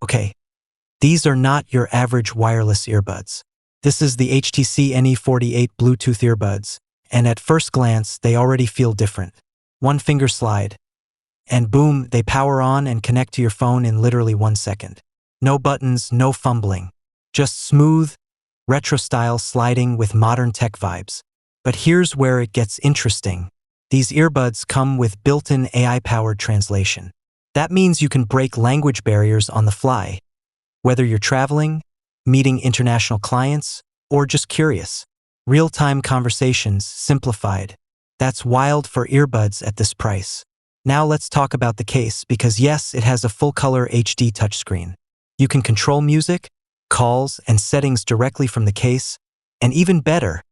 Okay, these are not your average wireless earbuds. This is the HTC NE48 Bluetooth Earbuds, and at first glance, they already feel different. One finger slide, and boom, they power on and connect to your phone in literally 1 second. No buttons, no fumbling. Just smooth, retro-style sliding with modern tech vibes. But here's where it gets interesting. These earbuds come with built-in AI-powered translation. That means you can break language barriers on the fly, whether you're traveling, meeting international clients, or just curious. Real-time conversations simplified. That's wild for earbuds at this price. Now let's talk about the case because yes, it has a full-color HD touchscreen. You can control music, calls, and settings directly from the case, and even better,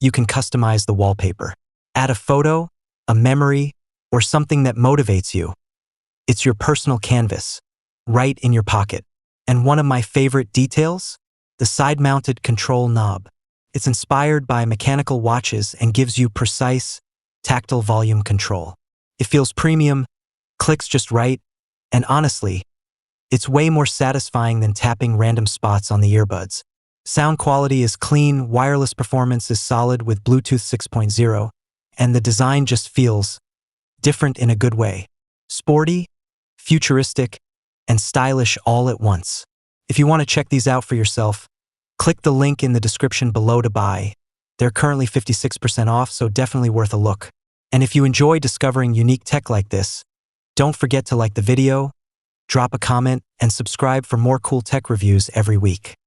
you can customize the wallpaper. Add a photo, a memory, or something that motivates you. It's your personal canvas, right in your pocket. And one of my favorite details? The side-mounted control knob. It's inspired by mechanical watches and gives you precise, tactile volume control. It feels premium, clicks just right, and honestly, it's way more satisfying than tapping random spots on the earbuds. Sound quality is clean, wireless performance is solid with Bluetooth 6.0, and the design just feels different in a good way. Sporty, futuristic, and stylish all at once. If you want to check these out for yourself, click the link in the description below to buy. They're currently 56% off, so definitely worth a look. And if you enjoy discovering unique tech like this, don't forget to like the video, drop a comment, and subscribe for more cool tech reviews every week.